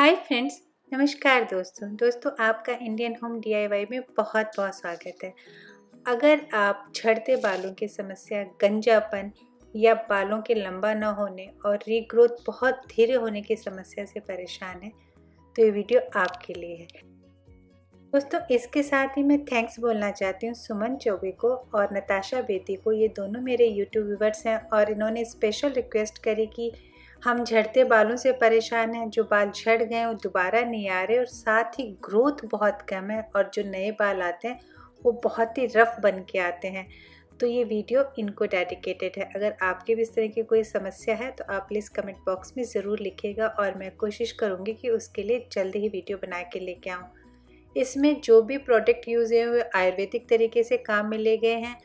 Hi friends, नमस्कार दोस्तों आपका इंडियन होम डीआईवाई में बहुत बहुत स्वागत है। अगर आप झड़ते बालों की समस्या, गंजापन या बालों के लंबा न होने और रीग्रोथ बहुत धीरे होने की समस्या से परेशान हैं, तो ये वीडियो आपके लिए है। दोस्तों, इसके साथ ही मैं थैंक्स बोलना चाहती हूँ सुमन चौबे को और नताशा बेदी को। ये दोनों मेरे यूट्यूब व्यूवर्स हैं और इन्होंने स्पेशल रिक्वेस्ट करी कि हम झड़ते बालों से परेशान हैं, जो बाल झड़ गए वो दोबारा नहीं आ रहे और साथ ही ग्रोथ बहुत कम है और जो नए बाल आते हैं वो बहुत ही रफ बन के आते हैं। तो ये वीडियो इनको डेडिकेटेड है। अगर आपके भी इस तरह की कोई समस्या है तो आप प्लीज़ कमेंट बॉक्स में ज़रूर लिखिएगा और मैं कोशिश करूँगी कि उसके लिए जल्दी ही वीडियो बना के लेके आऊँ। इसमें जो भी प्रोडक्ट यूज़ है वो आयुर्वेदिक तरीके से काम में ले गए हैं।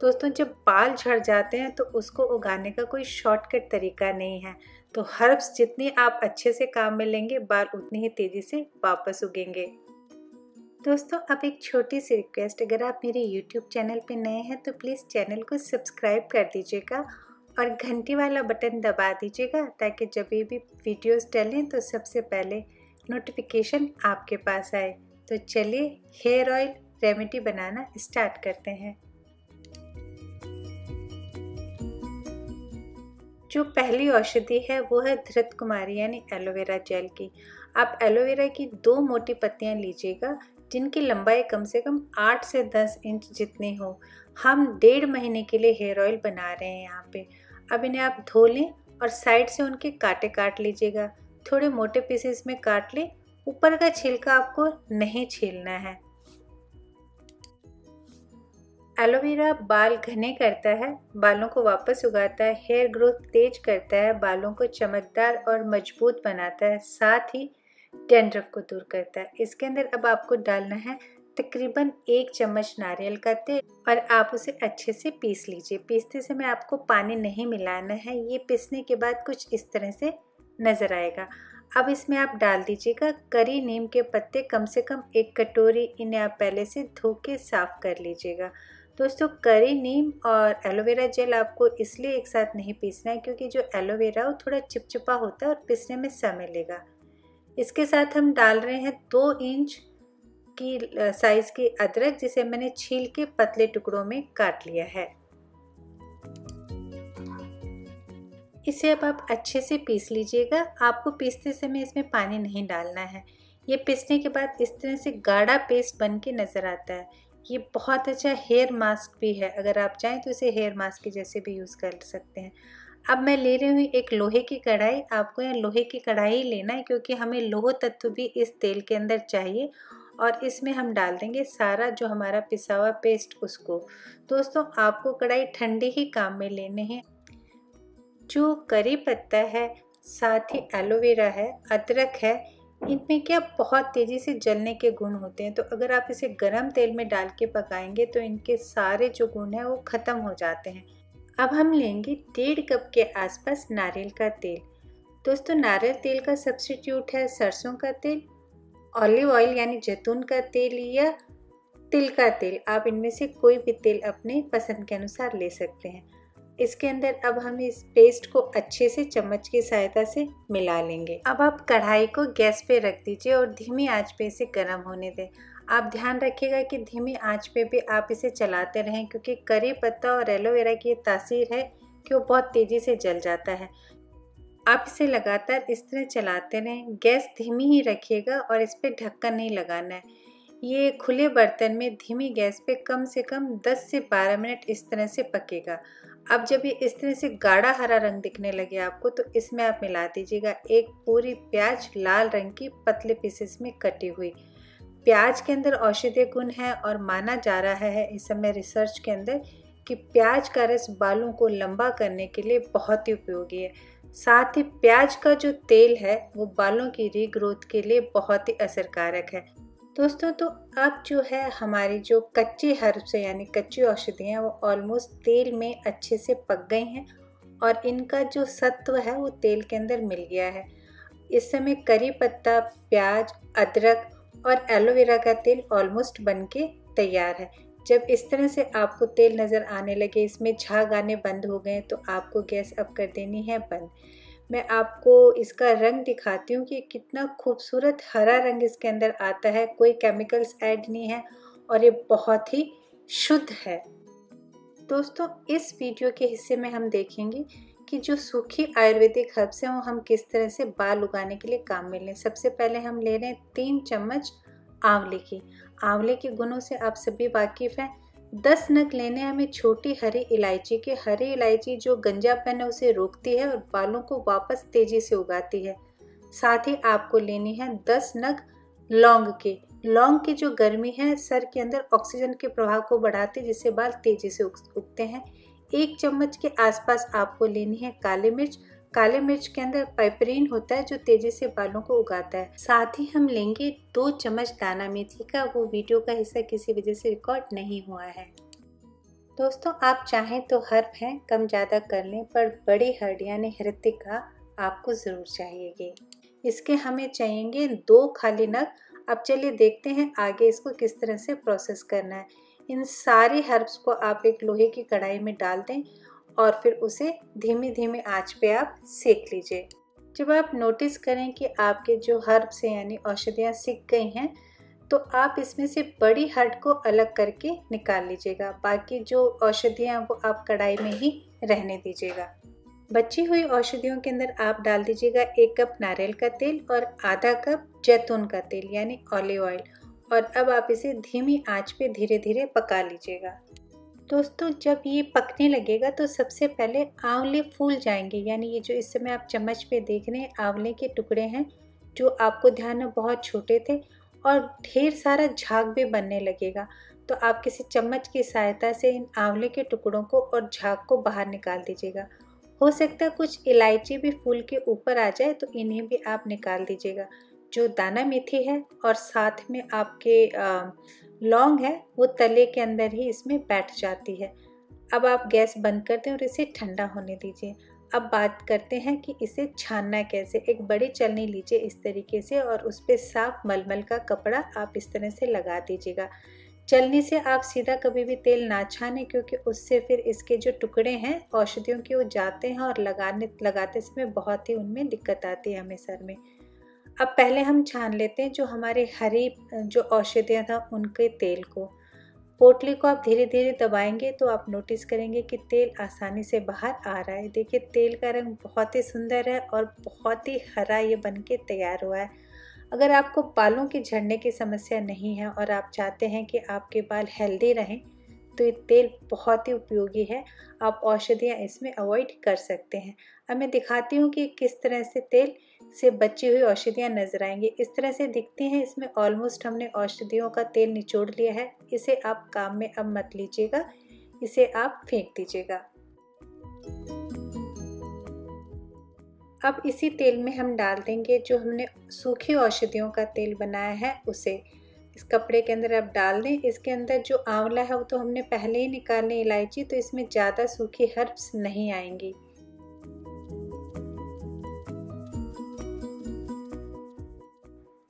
दोस्तों, जब बाल झड़ जाते हैं तो उसको उगाने का कोई शॉर्टकट तरीका नहीं है। तो हर्ब्स जितनी आप अच्छे से काम में लेंगे, बाल उतनी ही तेज़ी से वापस उगेंगे। दोस्तों, अब एक छोटी सी रिक्वेस्ट, अगर आप मेरे YouTube चैनल पे नए हैं तो प्लीज़ चैनल को सब्सक्राइब कर दीजिएगा और घंटी वाला बटन दबा दीजिएगा ताकि जब भी वीडियोस डलें तो सबसे पहले नोटिफिकेशन आपके पास आए। तो चलिए हेयर ऑयल रेमेडी बनाना स्टार्ट करते हैं। जो पहली औषधि है वो है धृत कुमारी यानी एलोवेरा जेल की। आप एलोवेरा की 2 मोटी पत्तियां लीजिएगा जिनकी लंबाई कम से कम 8 से 10 इंच जितनी हो। हम 1.5 महीने के लिए हेयर ऑयल बना रहे हैं यहाँ पे। अब इन्हें आप धो लें और साइड से उनके कांटे काट लीजिएगा। थोड़े मोटे पीसेस में काट लें, ऊपर का छिलका आपको नहीं छीलना है। एलोवेरा बाल घने करता है, बालों को वापस उगाता है, हेयर ग्रोथ तेज करता है, बालों को चमकदार और मजबूत बनाता है, साथ ही डैंड्रफ को दूर करता है। इसके अंदर अब आपको डालना है तकरीबन 1 चम्मच नारियल का तेल और आप उसे अच्छे से पीस लीजिए। पीसते समय आपको पानी नहीं मिलाना है। ये पीसने के बाद कुछ इस तरह से नज़र आएगा। अब इसमें आप डाल दीजिएगा करी नीम के पत्ते, कम से कम 1 कटोरी। इन्हें आप पहले से धो के साफ़ कर लीजिएगा। दोस्तों, करी नीम और एलोवेरा जेल आपको इसलिए एक साथ नहीं पीसना है क्योंकि जो एलोवेरा वो थोड़ा चिपचिपा होता है और पीसने में समय लेगा। इसके साथ हम डाल रहे हैं 2 इंच की साइज़ की अदरक, जिसे मैंने छील के पतले टुकड़ों में काट लिया है। इसे अब आप अच्छे से पीस लीजिएगा। आपको पीसते समय इसमें पानी नहीं डालना है। ये पीसने के बाद इस तरह से गाढ़ा पेस्ट बन के नज़र आता है। ये बहुत अच्छा हेयर मास्क भी है। अगर आप चाहें तो इसे हेयर मास्क के जैसे भी यूज़ कर सकते हैं। अब मैं ले रही हूँ एक लोहे की कढ़ाई। आपको यहाँ लोहे की कढ़ाई ही लेना है क्योंकि हमें लौह तत्व भी इस तेल के अंदर चाहिए और इसमें हम डाल देंगे सारा जो हमारा पिसा हुआ पेस्ट उसको। दोस्तों, आपको कढ़ाई ठंडी ही काम में लेने हैं। जो करी पत्ता है, साथ ही एलोवेरा है, अदरक है, इनमें क्या बहुत तेज़ी से जलने के गुण होते हैं। तो अगर आप इसे गरम तेल में डाल के पकाएंगे तो इनके सारे जो गुण हैं वो ख़त्म हो जाते हैं। अब हम लेंगे 1.5 कप के आसपास नारियल का तेल। दोस्तों, नारियल तेल का सब्स्टिट्यूट है सरसों का तेल, ऑलिव ऑयल यानी जैतून का तेल या तिल का तेल। आप इनमें से कोई भी तेल अपने पसंद के अनुसार ले सकते हैं। इसके अंदर अब हम इस पेस्ट को अच्छे से चम्मच की सहायता से मिला लेंगे। अब आप कढ़ाई को गैस पे रख दीजिए और धीमी आंच पे इसे गर्म होने दें। आप ध्यान रखिएगा कि धीमी आंच पे भी आप इसे चलाते रहें क्योंकि करी पत्ता और एलोवेरा की तासीर है कि वो बहुत तेज़ी से जल जाता है। आप इसे लगातार इस तरह चलाते रहें। गैस धीमी ही रखिएगा और इस पर ढक्कन नहीं लगाना है। ये खुले बर्तन में धीमी गैस पे कम से कम 10 से 12 मिनट इस तरह से पकेगा। अब जब ये इस तरह से गाढ़ा हरा रंग दिखने लगे आपको, तो इसमें आप मिला दीजिएगा एक पूरी प्याज, लाल रंग की पतले पीसेस में कटी हुई। प्याज के अंदर औषधीय गुण है और माना जा रहा है इस समय रिसर्च के अंदर कि प्याज का रस बालों को लंबा करने के लिए बहुत ही उपयोगी है। साथ ही प्याज का जो तेल है वो बालों की रीग्रोथ के लिए बहुत ही असरकारक है। दोस्तों, तो अब जो है हमारी जो कच्ची हर्ब्स है यानी कच्ची औषधियाँ वो ऑलमोस्ट तेल में अच्छे से पक गई हैं और इनका जो सत्व है वो तेल के अंदर मिल गया है। इस समय करी पत्ता, प्याज, अदरक और एलोवेरा का तेल ऑलमोस्ट बन के तैयार है। जब इस तरह से आपको तेल नज़र आने लगे, इसमें झाग आने बंद हो गए, तो आपको गैस अब कर देनी है बंद। मैं आपको इसका रंग दिखाती हूँ कि कितना खूबसूरत हरा रंग इसके अंदर आता है। कोई केमिकल्स ऐड नहीं है और ये बहुत ही शुद्ध है। दोस्तों, इस वीडियो के हिस्से में हम देखेंगे कि जो सूखी आयुर्वेदिक हर्ब्स हैं वो हम किस तरह से बाल उगाने के लिए काम में लें। सबसे पहले हम ले रहे हैं 3 चम्मच आंवले की। आंवले के गुणों से आप सभी वाकिफ़ हैं। 10 नग लेने हमें छोटी हरी इलायची के। हरी इलायची जो गंजापन है उसे रोकती है और बालों को वापस तेजी से उगाती है। साथ ही आपको लेनी है 10 नग लौंग के। लौंग की जो गर्मी है सर के अंदर ऑक्सीजन के प्रवाह को बढ़ाती है, जिससे बाल तेजी से उगते हैं। 1 चम्मच के आसपास आपको लेनी है काली मिर्च। काले मिर्च के अंदर पाइपरीन होता है जो तेजी से बालों को उगाता है। साथ ही हम लेंगे 2 चम्मच दाना मेथी का। वो वीडियो का हिस्सा किसी वजह से रिकॉर्ड नहीं हुआ है। दोस्तों, आप चाहें तो हर्ब हैं कम ज़्यादा कर लें, पर बड़ी हर्ड यानी हृतिका आपको ज़रूर चाहिएगी। इसके हमें चाहिएंगे 2 खाली नग। अब चलिए देखते हैं आगे इसको किस तरह से प्रोसेस करना है। इन सारी हर्ब्स को आप एक लोहे की कढ़ाई में डाल दें और फिर उसे धीमी धीमी आंच पे आप सेक लीजिए। जब आप नोटिस करें कि आपके जो हर्ब्स हैं यानी औषधियाँ सिक गई हैं, तो आप इसमें से बड़ी हर्ड को अलग करके निकाल लीजिएगा। बाकी जो औषधियाँ वो आप कढ़ाई में ही रहने दीजिएगा। बची हुई औषधियों के अंदर आप डाल दीजिएगा 1 कप नारियल का तेल और आधा कप जैतून का तेल यानी ऑलिव ऑयल। और अब आप इसे धीमी आंच पे धीरे धीरे पका लीजिएगा। दोस्तों, जब ये पकने लगेगा तो सबसे पहले आंवले फूल जाएंगे, यानी ये जो इस समय आप चम्मच पे देख रहे हैं आंवले के टुकड़े हैं जो आपको ध्यान में बहुत छोटे थे और ढेर सारा झाग भी बनने लगेगा। तो आप किसी चम्मच की सहायता से इन आंवले के टुकड़ों को और झाग को बाहर निकाल दीजिएगा। हो सकता है कुछ इलायची भी फूल के ऊपर आ जाए, तो इन्हें भी आप निकाल दीजिएगा। जो दाना मेथी है और साथ में आपके लौंग है वो तले के अंदर ही इसमें बैठ जाती है। अब आप गैस बंद कर दें और इसे ठंडा होने दीजिए। अब बात करते हैं कि इसे छानना कैसे। एक बड़ी चलनी लीजिए इस तरीके से और उस पर साफ मलमल का कपड़ा आप इस तरह से लगा दीजिएगा। चलनी से आप सीधा कभी भी तेल ना छानें, क्योंकि उससे फिर इसके जो टुकड़े हैं औषधियों के वो जाते हैं और लगाते समय बहुत ही उनमें दिक्कत आती है हमें सर में। अब पहले हम छान लेते हैं जो हमारे हरी जो औषधियाँ था उनके तेल को। पोटली को आप धीरे धीरे दबाएंगे तो आप नोटिस करेंगे कि तेल आसानी से बाहर आ रहा है। देखिए, तेल का रंग बहुत ही सुंदर है और बहुत ही हरा ये बनके तैयार हुआ है। अगर आपको बालों के झड़ने की समस्या नहीं है और आप चाहते हैं कि आपके बाल हेल्दी रहें, तो ये तेल बहुत ही उपयोगी है। आप औषधियाँ इसमें अवॉइड कर सकते हैं। अब मैं दिखाती हूँ कि किस तरह से तेल से बची हुई औषधियाँ नजर आएंगी। इस तरह से दिखती हैं। इसमें ऑलमोस्ट हमने औषधियों का तेल निचोड़ लिया है। इसे आप काम में अब मत लीजिएगा, इसे आप फेंक दीजिएगा। अब इसी तेल में हम डाल देंगे जो हमने सूखी औषधियों का तेल बनाया है उसे। इस कपड़े के अंदर आप डाल दें। इसके अंदर जो आंवला है वो तो हमने पहले ही निकालने इलायची, तो इसमें ज़्यादा सूखी हर्ब्स नहीं आएंगी।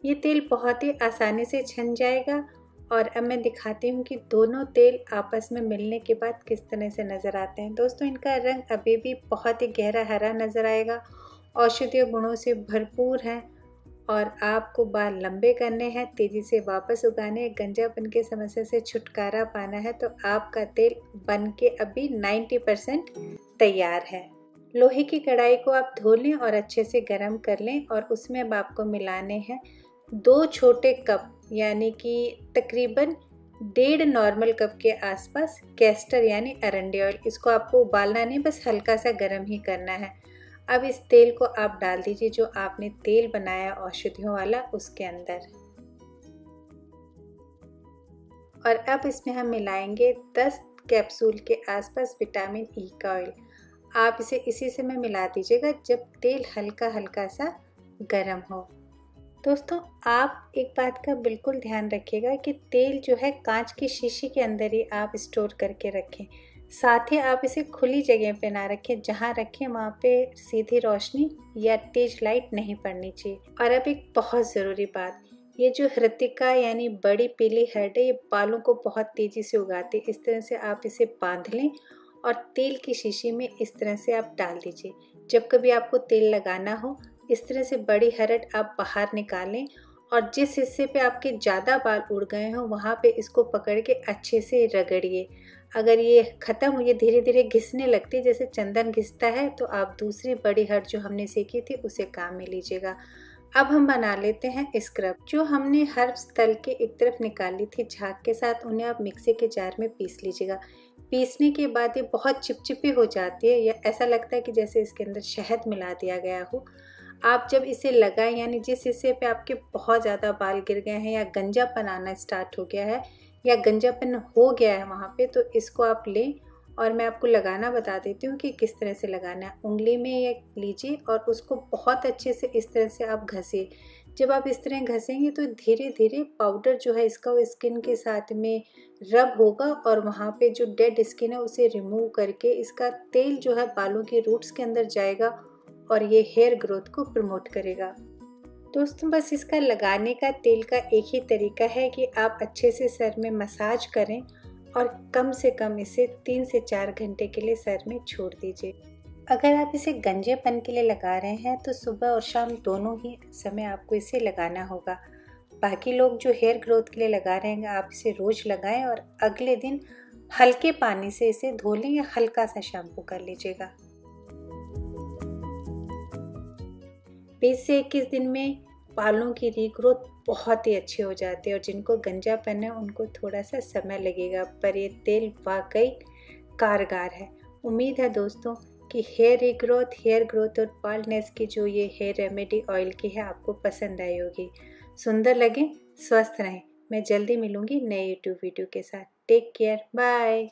ये तेल बहुत ही आसानी से छन जाएगा। और अब मैं दिखाती हूँ कि दोनों तेल आपस में मिलने के बाद किस तरह से नज़र आते हैं। दोस्तों, इनका रंग अभी भी बहुत ही गहरा हरा नज़र आएगा। औषधीय गुणों से भरपूर है और आपको बाल लंबे करने हैं, तेज़ी से वापस उगाने, गंजापन की समस्या से छुटकारा पाना है, तो आपका तेल बन के अभी 90% तैयार है। लोहे की कढ़ाई को आप धो लें और अच्छे से गर्म कर लें और उसमें अब आपको मिलाने हैं 2 छोटे कप यानी कि तकरीबन 1.5 नॉर्मल कप के आसपास कैस्टर यानी अरंडी ऑयल। इसको आपको उबालना नहीं, बस हल्का सा गर्म ही करना है। अब इस तेल को आप डाल दीजिए जो आपने तेल बनाया औषधियों वाला उसके अंदर। और अब इसमें हम मिलाएंगे 10 कैप्सूल के आसपास विटामिन ई का ऑयल। आप इसे इसी समय मिला दीजिएगा जब तेल हल्का हल्का सा गर्म हो। दोस्तों, आप एक बात का बिल्कुल ध्यान रखिएगा कि तेल जो है कांच की शीशी के अंदर ही आप स्टोर करके रखें। साथ ही आप इसे खुली जगह पे ना रखें। जहाँ रखें वहाँ पे सीधी रोशनी या तेज लाइट नहीं पड़नी चाहिए। और अब एक बहुत ज़रूरी बात, ये जो हृतिका यानी बड़ी पीली हर्ड है ये बालों को बहुत तेज़ी से उगाती है। इस तरह से आप इसे बांध लें और तेल की शीशी में इस तरह से आप डाल दीजिए। जब कभी आपको तेल लगाना हो, इस तरह से बड़ी हरड़ आप बाहर निकालें और जिस हिस्से पे आपके ज़्यादा बाल उड़ गए हों वहाँ पे इसको पकड़ के अच्छे से रगड़िए। अगर ये ख़त्म हो, ये धीरे धीरे घिसने लगती है जैसे चंदन घिसता है, तो आप दूसरी बड़ी हरड़ जो हमने सेकी थी उसे काम में लीजिएगा। अब हम बना लेते हैं स्क्रब। जो हमने हर्ब्स तल के एक तरफ निकाली थी झाग के साथ, उन्हें आप मिक्सी के जार में पीस लीजिएगा। पीसने के बाद ये बहुत चिपचिपी हो जाती है, या ऐसा लगता है कि जैसे इसके अंदर शहद मिला दिया गया हो। आप जब इसे लगाएं, यानी जिस हिस्से पे आपके बहुत ज़्यादा बाल गिर गए हैं या गंजापन आना स्टार्ट हो गया है या गंजापन हो गया है वहाँ पे, तो इसको आप लें और मैं आपको लगाना बता देती हूँ कि किस तरह से लगाना है। उंगली में ये लीजिए और उसको बहुत अच्छे से इस तरह से आप घसें। जब आप इस तरह घसेंगे तो धीरे धीरे पाउडर जो है इसका वो स्किन के साथ में रब होगा और वहाँ पे जो डेड स्किन है उसे रिमूव करके इसका तेल जो है बालों की रूट्स के अंदर जाएगा और ये हेयर ग्रोथ को प्रमोट करेगा। दोस्तों, बस इसका लगाने का तेल का एक ही तरीका है कि आप अच्छे से सर में मसाज करें और कम से कम इसे 3 से 4 घंटे के लिए सर में छोड़ दीजिए। अगर आप इसे गंजेपन के लिए लगा रहे हैं तो सुबह और शाम दोनों ही समय आपको इसे लगाना होगा। बाकी लोग जो हेयर ग्रोथ के लिए लगा रहे हैं आप इसे रोज़ लगाएं और अगले दिन हल्के पानी से इसे धो लें या हल्का सा शैम्पू कर लीजिएगा। 20 से 21 दिन में बालों की रीग्रोथ बहुत ही अच्छी हो जाती है और जिनको गंजापन है उनको थोड़ा सा समय लगेगा, पर ये तेल वाकई कारगर है। उम्मीद है दोस्तों कि हेयर रीग्रोथ, हेयर ग्रोथ और बाल्डनेस की जो ये हेयर रेमेडी ऑयल की है आपको पसंद आई होगी। सुंदर लगे, स्वस्थ रहें। मैं जल्दी मिलूंगी नए यूट्यूब वीडियो के साथ। Take care, bye.